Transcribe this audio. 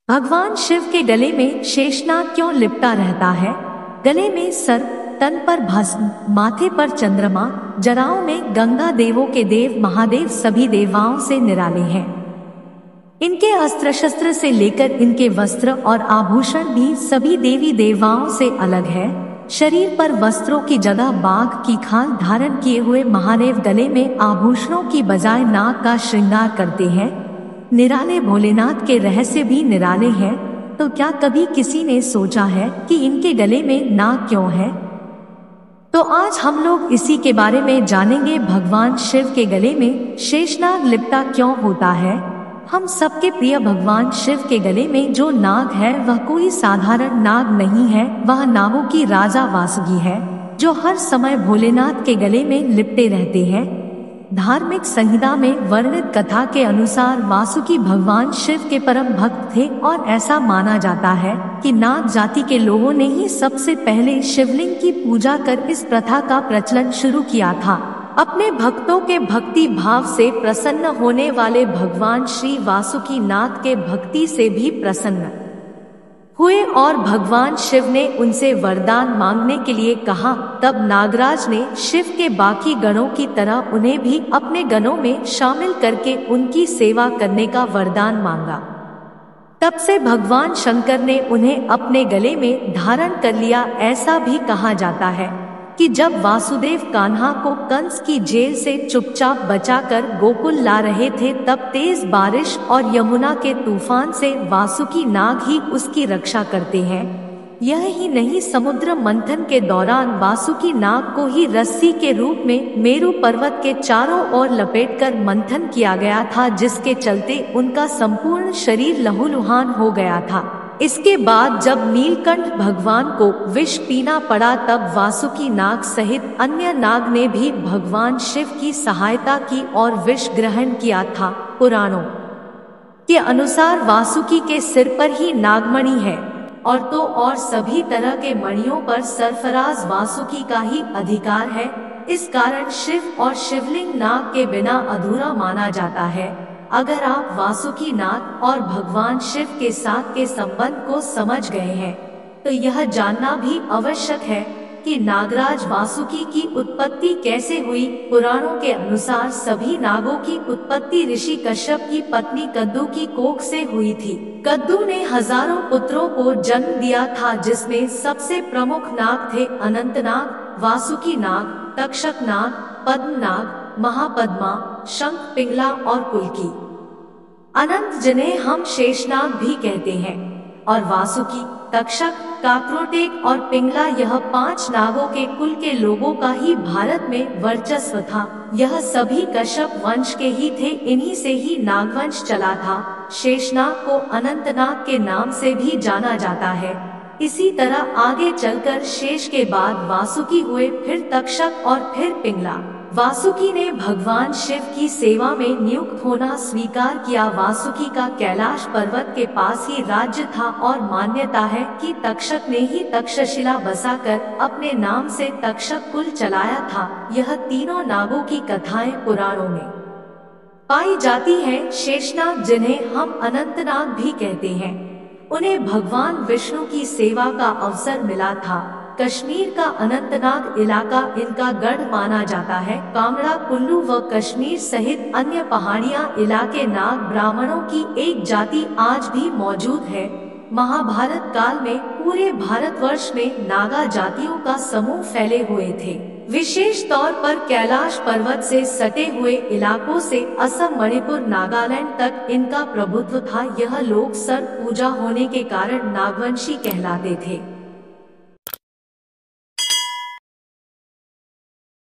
भगवान शिव के गले में शेषनाग क्यों लिपटा रहता है? गले में सर्प, तन पर भस्म, माथे पर चंद्रमा, जराओं में गंगा, देवों के देव महादेव सभी देवताओं से निराले हैं। इनके अस्त्र शस्त्र से लेकर इनके वस्त्र और आभूषण भी सभी देवी देवताओं से अलग है। शरीर पर वस्त्रों की जगह बाघ की खाल धारण किए हुए महादेव गले में आभूषणों की बजाय नाग का श्रृंगार करते हैं। निराले भोलेनाथ के रहस्य भी निराले हैं। तो क्या कभी किसी ने सोचा है कि इनके गले में नाग क्यों है? तो आज हम लोग इसी के बारे में जानेंगे। भगवान शिव के गले में शेषनाग लिपटा क्यों होता है? हम सबके प्रिय भगवान शिव के गले में जो नाग है वह कोई साधारण नाग नहीं है, वह नागों की राजा वासुकी है, जो हर समय भोलेनाथ के गले में लिपटे रहते हैं। धार्मिक संहिता में वर्णित कथा के अनुसार वासुकी भगवान शिव के परम भक्त थे और ऐसा माना जाता है कि नाग जाति के लोगों ने ही सबसे पहले शिवलिंग की पूजा कर इस प्रथा का प्रचलन शुरू किया था। अपने भक्तों के भक्ति भाव से प्रसन्न होने वाले भगवान श्री वासुकी नाथ के भक्ति से भी प्रसन्न हुए और भगवान शिव ने उनसे वरदान मांगने के लिए कहा। तब नागराज ने शिव के बाकी गणों की तरह उन्हें भी अपने गणों में शामिल करके उनकी सेवा करने का वरदान मांगा। तब से भगवान शंकर ने उन्हें अपने गले में धारण कर लिया। ऐसा भी कहा जाता है कि जब वासुदेव कान्हा को कंस की जेल से चुपचाप बचाकर गोकुल ला रहे थे, तब तेज बारिश और यमुना के तूफान से वासुकी नाग ही उसकी रक्षा करते हैं। यह ही नहीं, समुद्र मंथन के दौरान वासुकी नाग को ही रस्सी के रूप में मेरु पर्वत के चारों ओर लपेटकर मंथन किया गया था, जिसके चलते उनका संपूर्ण शरीर लहूलुहान हो गया था। इसके बाद जब नीलकंठ भगवान को विष पीना पड़ा, तब वासुकी नाग सहित अन्य नाग ने भी भगवान शिव की सहायता की और विष ग्रहण किया था। पुराणों के अनुसार वासुकी के सिर पर ही नागमणि है और तो और सभी तरह के मणियों पर सरफराज वासुकी का ही अधिकार है। इस कारण शिव और शिवलिंग नाग के बिना अधूरा माना जाता है। अगर आप वासुकी नाग और भगवान शिव के साथ के संबंध को समझ गए हैं, तो यह जानना भी आवश्यक है कि नागराज वासुकी की उत्पत्ति कैसे हुई। पुराणों के अनुसार सभी नागों की उत्पत्ति ऋषि कश्यप की पत्नी कद्दू की कोख से हुई थी। कद्दू ने हजारों पुत्रों को जन्म दिया था, जिसमें सबसे प्रमुख नाग थे अनंतनाग, वासुकी नाग, तक्षक नाग, पद्मनाग, महापद्मा, शंख, पिंगला और कुल्की। अनंत जिन्हें हम शेषनाग भी कहते हैं, और वासुकी, तक्षक, काकरोटेक और पिंगला, यह 5 नागों के कुल के लोगों का ही भारत में वर्चस्व था। यह सभी कश्यप वंश के ही थे। इन्हीं से ही नागवंश चला था। शेषनाग को अनंतनाग के नाम से भी जाना जाता है। इसी तरह आगे चलकर शेष के बाद वासुकी हुए, फिर तक्षक और फिर पिंगला। वासुकी ने भगवान शिव की सेवा में नियुक्त होना स्वीकार किया। वासुकी का कैलाश पर्वत के पास ही राज्य था और मान्यता है कि तक्षक ने ही तक्षशिला बसाकर अपने नाम से तक्षक कुल चलाया था। यह तीनों नागों की कथाएं पुराणों में पाई जाती हैं। शेषनाग, जिन्हें हम अनंतनाग भी कहते हैं, उन्हें भगवान विष्णु की सेवा का अवसर मिला था। कश्मीर का अनंतनाग इलाका इनका गढ़ माना जाता है। कांगड़ा, कुल्लू व कश्मीर सहित अन्य पहाड़ियां इलाके नाग ब्राह्मणों की एक जाति आज भी मौजूद है। महाभारत काल में पूरे भारतवर्ष में नागा जातियों का समूह फैले हुए थे। विशेष तौर पर कैलाश पर्वत से सटे हुए इलाकों से असम, मणिपुर, नागालैंड तक इनका प्रभुत्व था। यह लोग सर्प पूजा होने के कारण नागवंशी कहलाते थे।